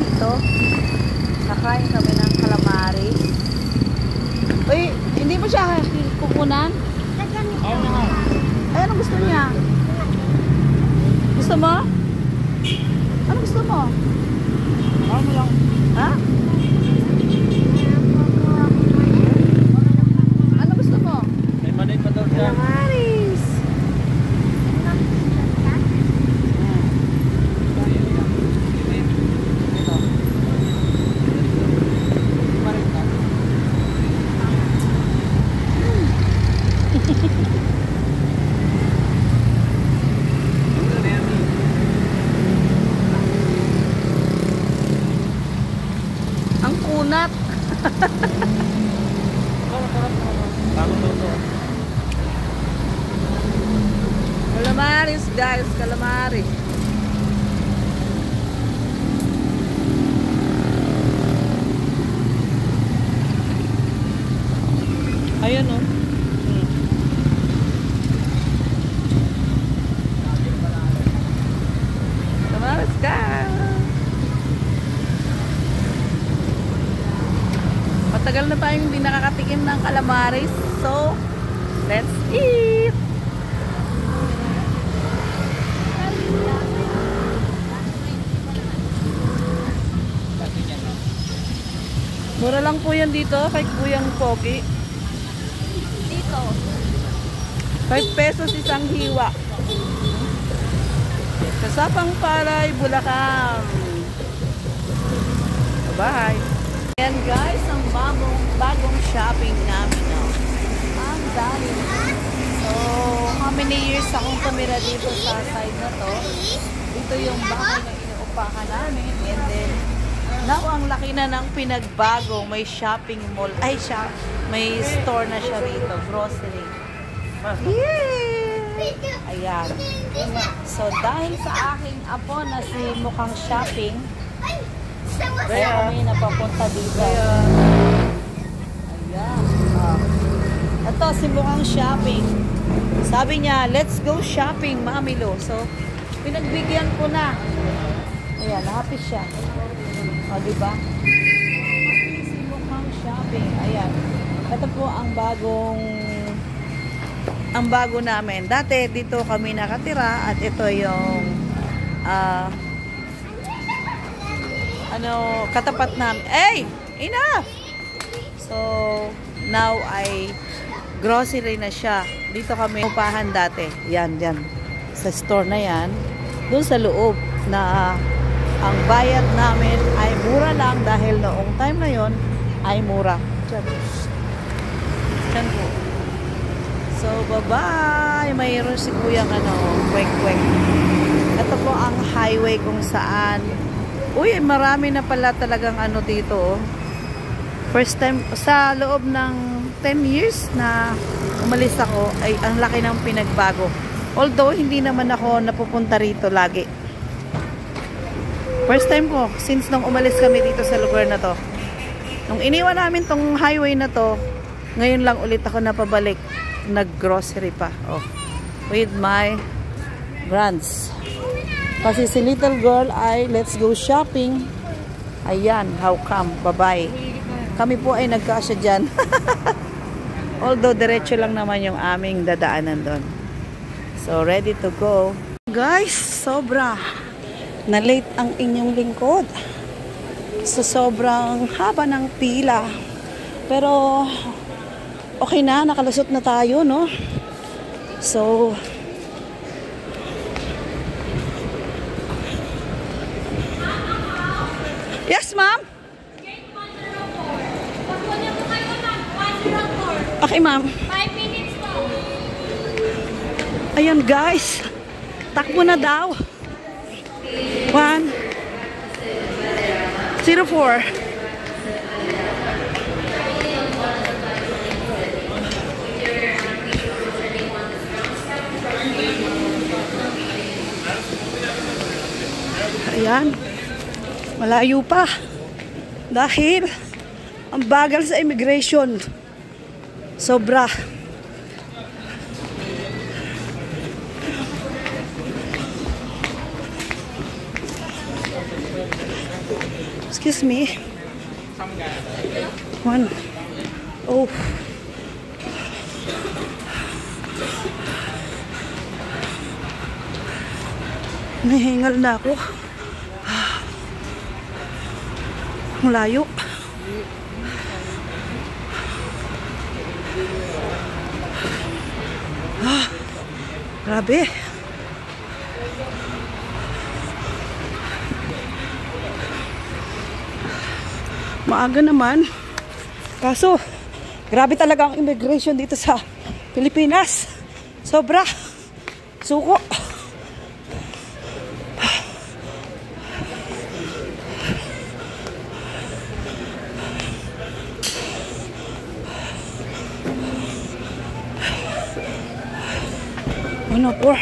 dito. Nakain kami ng calamaris. Uy, hindi mo siya kukunan? Ay, ano gusto niya? Gusto mo? Ano gusto mo? Ano lang? Ha? Ano gusto mo? May manay pa daw siya. Calamaris. Ang kunat. Calamaris guys, calamaris. Ayan o. Calamaris guys. Matagal na tayong hindi nakakatikim ng calamaris. So, let's eat! Mura lang po yan dito kay Kuyang Pogi. Dito. 5 pesos isang hiwa. Kasapang Palay, Bulacan. Bye! Ayan guys, ang bagong shopping namin. Oh. Ang dami. So, how many years akong tumira dito sa side na to. Ito yung bahay na inuupahan namin. And then, now ang laki na ng pinagbago. May shopping mall. Ay, may store na siya rito. Grocery. Yeah! Ayan. So, dahil sa aking apo na si mukhang shopping, kaya kami napapunta dito. Ayan. Ito, si mukhang shopping. Sabi niya, let's go shopping, Mami Lo. So, pinagbigyan ko na. Ayan, happy siya. O, diba? Happy si mukhang shopping. Ayan. Ito po ang bago namin. Dati, dito kami nakatira at ito yung katapat namin. Hey! Enough! So, now ay grocery na siya. Dito kami upahan dati. Yan. Sa store na yan. Doon sa loob na ang bayad namin ay mura lang dahil noong time na yon ay mura. Diyan po. So, bye-bye! Mayroon si Kuyang kwek-kwek. Ito po ang highway kung saan uy, marami na pala talagang dito. First time, sa loob ng 10 years na umalis ako, ay ang laki ng pinagbago. Although, hindi naman ako napupunta rito lagi. First time ko, since nung umalis kami dito sa lugar na to. Nung iniwan namin tong highway na to, ngayon lang ulit ako napabalik. Nag-grocery pa. Oh, with my brands. Kasi si little girl ay let's go shopping. Ayan, how come? Bye-bye. Kami po ay nagkasya dyan. Although, diretso lang naman yung aming dadaanan doon. So, ready to go. Guys, sobra. Na-late ang inyong lingkod. So, sobrang haba ng pila. Pero, okay na. Nakalusot na tayo, no? So, yes, ma'am. Okay, ma'am. 5 minutes po. Ayan, guys. Takbo na daw. 1, 04. Ayan. Malayo pa. Dahil ang bagal sa immigration. Sobra. Excuse me. One. Oh. Nahingal na ako. Ang layo. Grabe. Maaga naman. Kaso, grabe talaga ang immigration dito sa Pilipinas. Sobra. Suko. Ano po?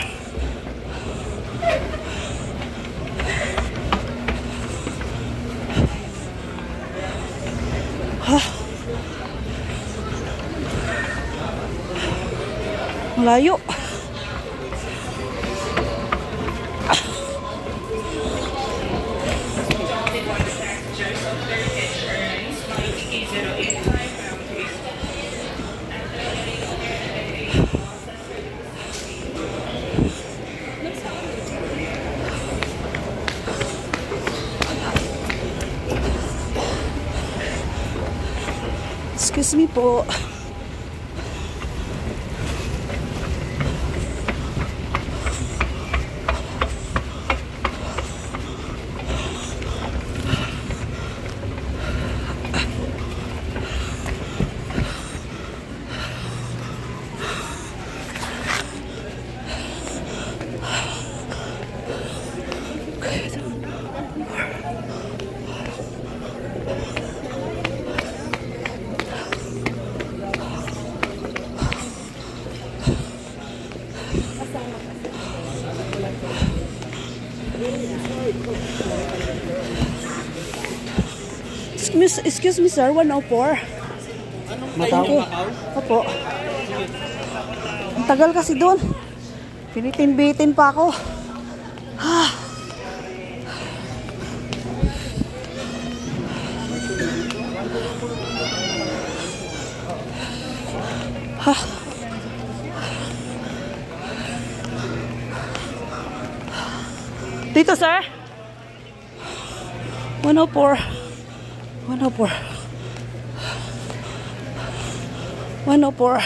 Malayo. Excuse me po. Excuse me sir, 104. Thank you. Opo. Ang tagal kasi doon. Pinitin-bitin pa ako. Dito sir. 104. 104. 104.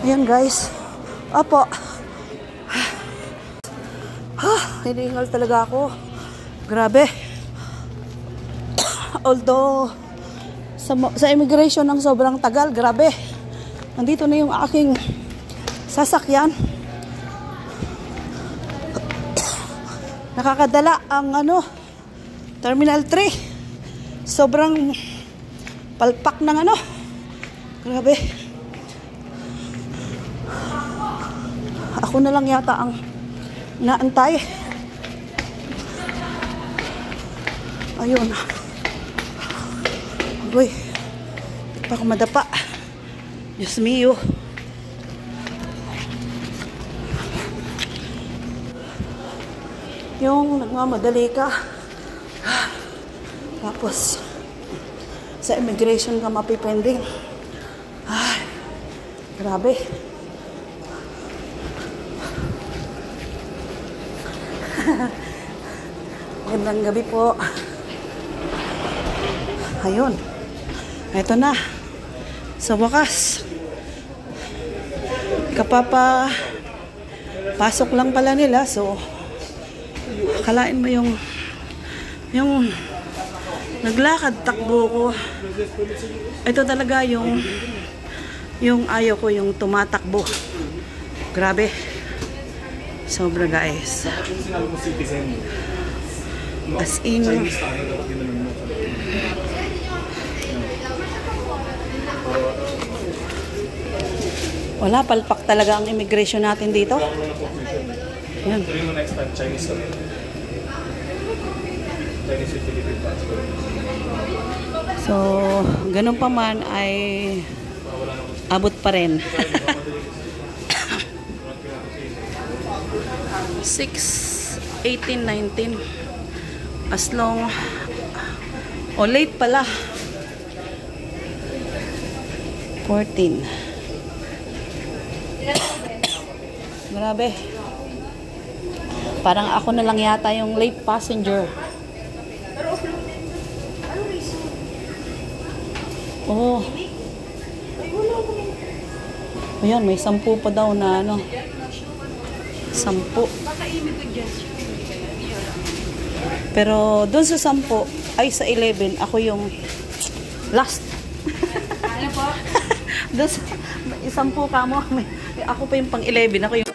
Ayan guys. Opo. Hiningal talaga ako. Grabe. Although sa immigration ng sobrang tagal, grabe. Nandito na yung aking sasakyan. Nakakadala ang Terminal 3. Sobrang palpak ng Grabe. Ako na lang yata ang naantay. Ayun. Uy, di pa ako madapa. Diyos mio. Yung nagmamadali ka. Tapos, sa immigration ka mapipending. Ay, grabe. Magandang gabi po. Ayun. Ito na. Sa wakas. Kapapa pasok lang pala nila. So, akalain mo yung naglakad takbo ko. Ito talaga yung ayaw ko, yung tumatakbo. Grabe. Sobra guys. As in, wala, palpak talaga ang immigration natin dito. Yan. So, ganun pa man ay abot pa rin. 6, 18, 19. As long, late pala. 14. Grabe. Parang ako na lang yata yung late passenger. Oh. Ayan, may 10 pa daw na ano. 10. Pero doon sa 10, ay sa 11, ako yung last. Ano po? Doon sa 10 ka mo, ako pa yung pang 11, ako yung